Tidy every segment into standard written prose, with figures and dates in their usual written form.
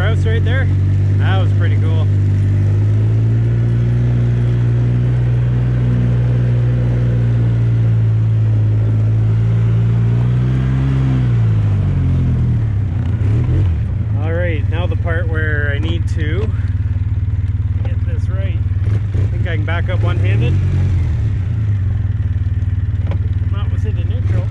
grouse right there? That was pretty cool. All right, now the part where I need to get this right. I think I can back up one-handed. Not with it in neutral.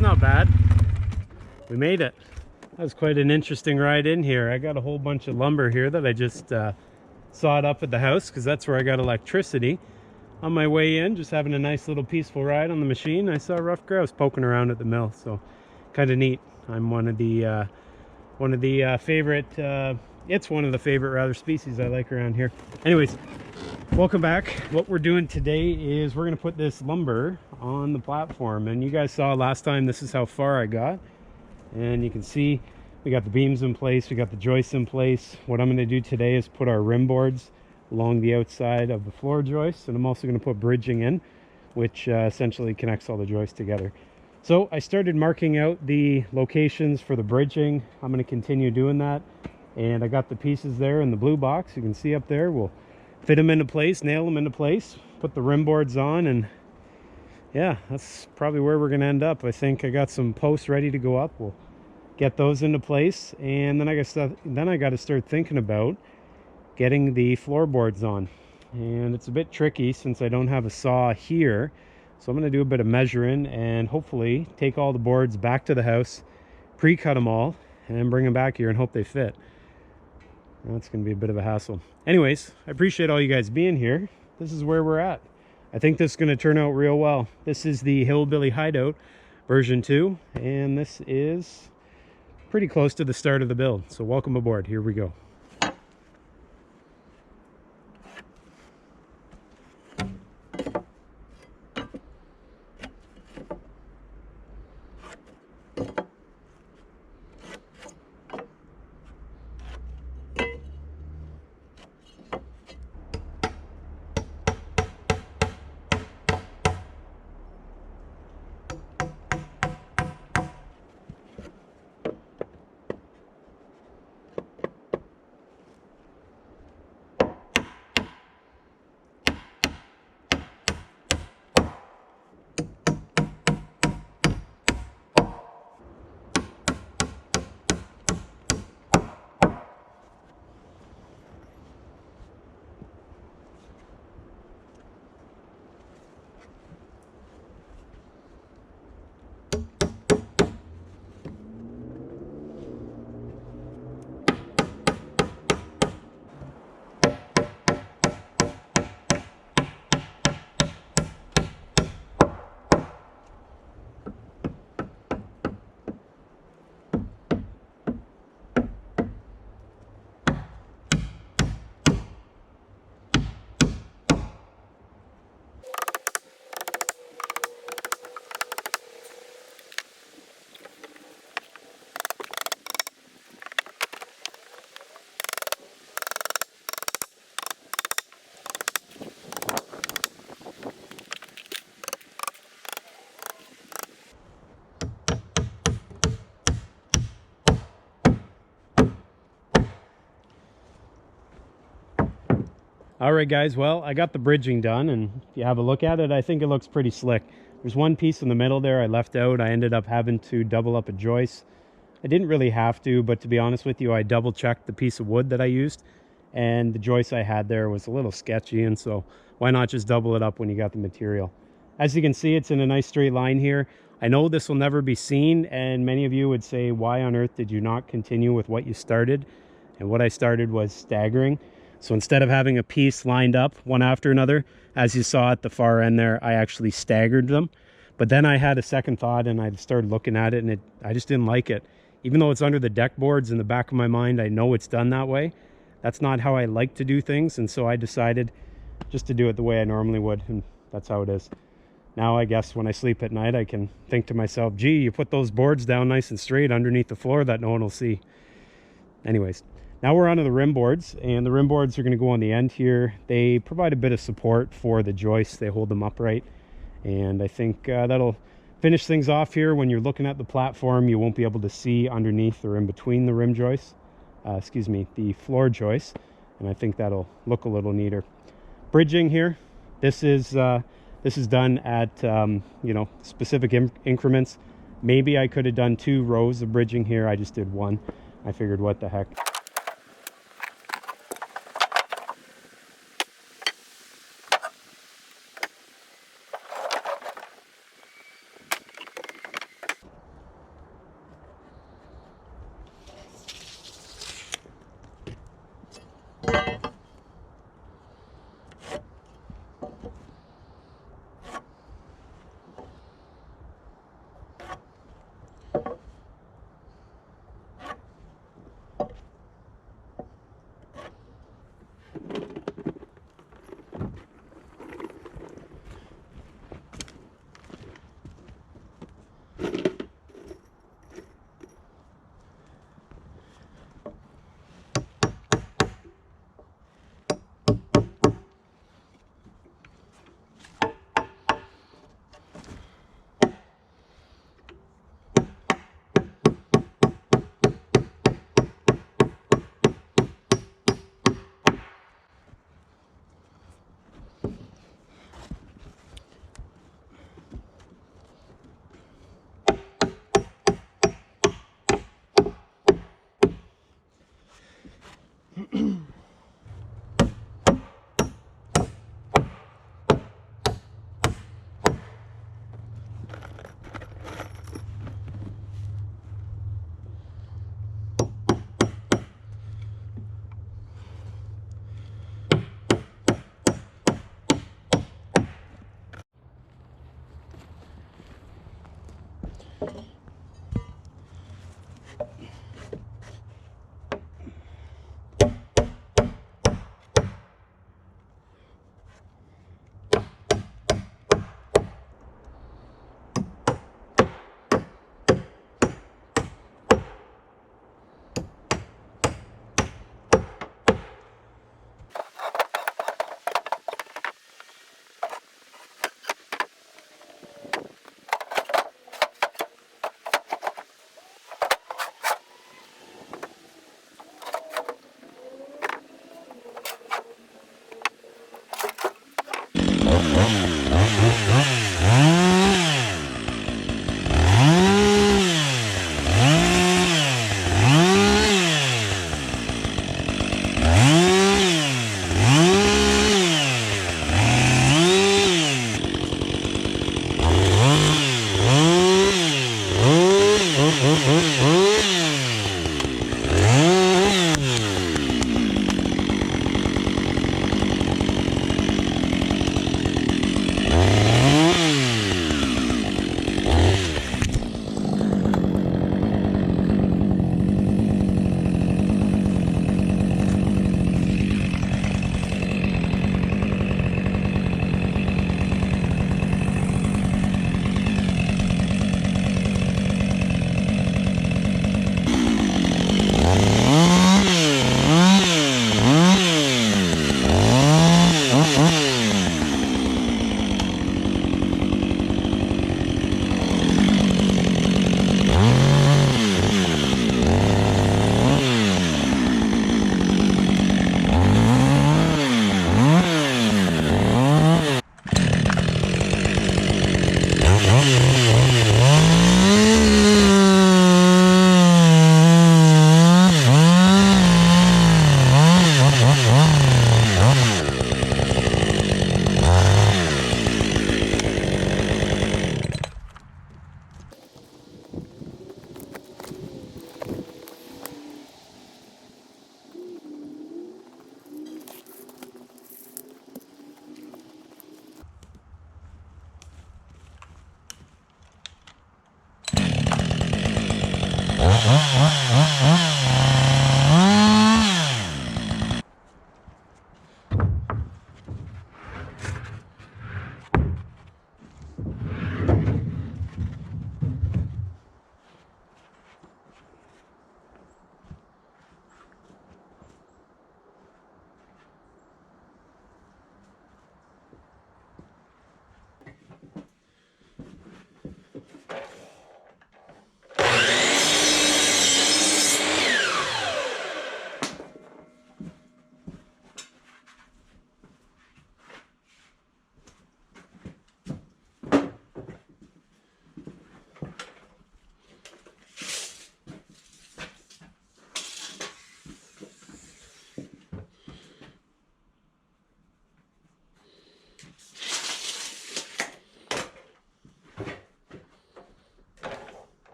Not bad. We made it. That was quite an interesting ride in here. I got a whole bunch of lumber here that I just sawed up at the house because that's where I got electricity. On my way in, just having a nice little peaceful ride on the machine, I saw rough grouse poking around at the mill, so kind of neat. I'm one of the favorite it's one of the favorite rather species I like around here. Anyways, welcome back. What we're doing today is we're going to put this lumber on the platform, and you guys saw last time this is how far I got, and you can see we got the beams in place, we got the joists in place. What I'm going to do today is put our rim boards along the outside of the floor joists, and I'm also going to put bridging in, which essentially connects all the joists together. So I started marking out the locations for the bridging. I'm going to continue doing that, and I got the pieces there in the blue box. You can see up there. We'll fit them into place, nail them into place, put the rim boards on, and yeah, that's probably where we're going to end up. I think I got some posts ready to go up. We'll get those into place, and then I got to start thinking about getting the floorboards on. And it's a bit tricky since I don't have a saw here. So I'm going to do a bit of measuring and hopefully take all the boards back to the house, pre-cut them all, and bring them back here and hope they fit. That's going to be a bit of a hassle. Anyways, I appreciate all you guys being here. This is where we're at. I think this is going to turn out real well. This is the Hillbilly Hideout version 2, and this is pretty close to the start of the build. So welcome aboard. Here we go. All right, guys, well, I got the bridging done, and if you have a look at it, I think it looks pretty slick. There's one piece in the middle there I left out. I ended up having to double up a joist. I didn't really have to, but to be honest with you, I double checked the piece of wood that I used, and the joist I had there was a little sketchy, and so why not just double it up when you got the material? As you can see, it's in a nice straight line here. I know this will never be seen, and many of you would say, why on earth did you not continue with what you started? And what I started was staggering. So instead of having a piece lined up one after another, as you saw at the far end there, I actually staggered them. But then I had a second thought, and I started looking at it, and I just didn't like it. Even though it's under the deck boards in the back of my mind, I know it's done that way. That's not how I like to do things, and so I decided just to do it the way I normally would, and that's how it is. Now I guess when I sleep at night, I can think to myself, gee, you put those boards down nice and straight underneath the floor that no one will see. Anyways, now we're onto the rim boards, and the rim boards are going to go on the end here. They provide a bit of support for the joists. They hold them upright, and I think that'll finish things off here. When you're looking at the platform, you won't be able to see underneath or in between the rim joists, the floor joists, and I think that'll look a little neater. Bridging here, this is done at you know, specific increments. Maybe I could have done 2 rows of bridging here. I just did 1. I figured, what the heck.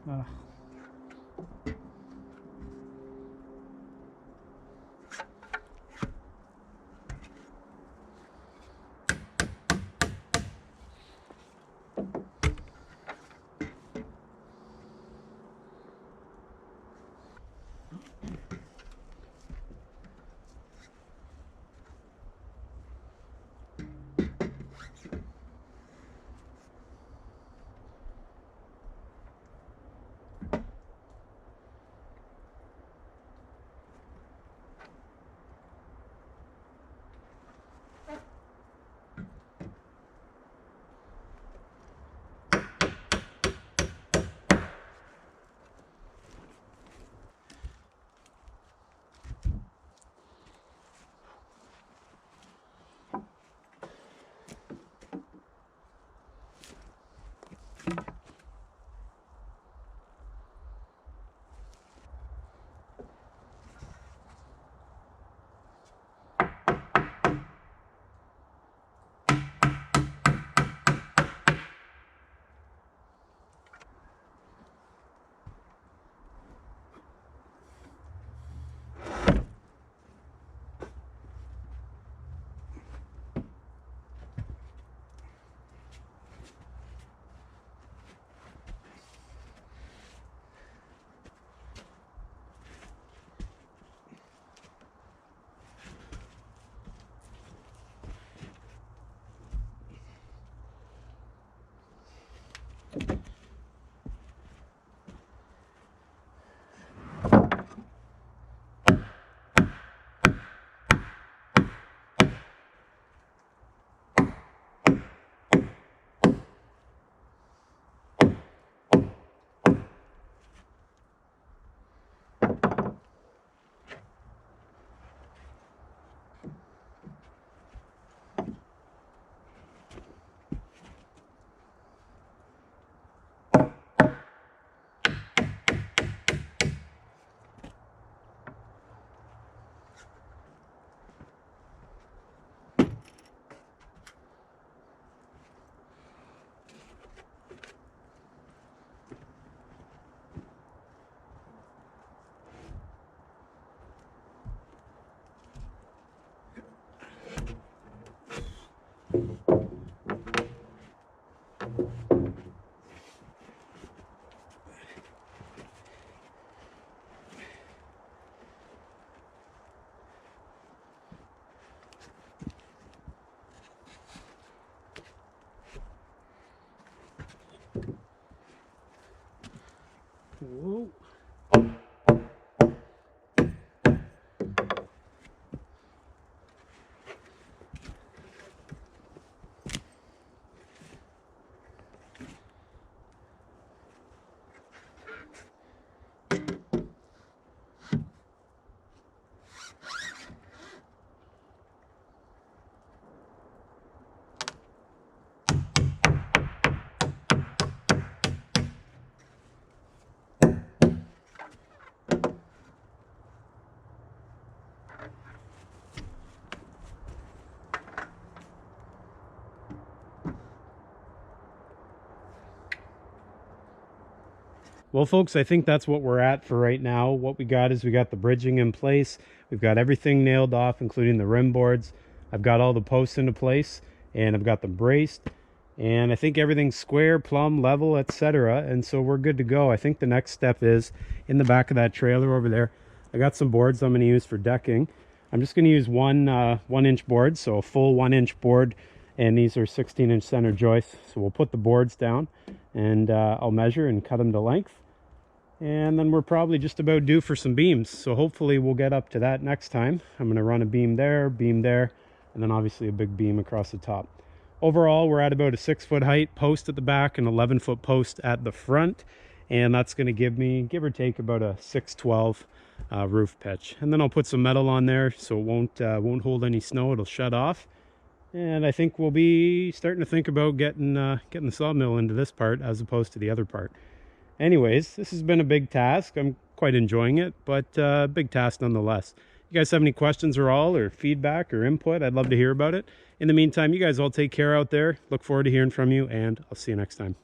Ugh. Whoa. Well, folks, I think that's what we're at for right now. What we got is we got the bridging in place. We've got everything nailed off, including the rim boards. I've got all the posts into place, and I've got them braced. And I think everything's square, plumb, level, etc. And so we're good to go. I think the next step is in the back of that trailer over there. I got some boards I'm going to use for decking. I'm just going to use one 1-inch board, so a full 1-inch board. And these are 16-inch center joists. So we'll put the boards down, and I'll measure and cut them to length. And then we're probably just about due for some beams. So hopefully we'll get up to that next time. I'm going to run a beam there, and then obviously a big beam across the top. Overall, we're at about a 6-foot height post at the back and 11-foot post at the front. And that's going to give me, give or take, about a 612 roof pitch. And then I'll put some metal on there so it won't hold any snow. It'll shut off. And I think we'll be starting to think about getting the sawmill into this part as opposed to the other part. Anyways, this has been a big task. I'm quite enjoying it, but big task nonetheless. You guys have any questions or feedback or input? I'd love to hear about it. In the meantime, you guys all take care out there. Look forward to hearing from you, and I'll see you next time.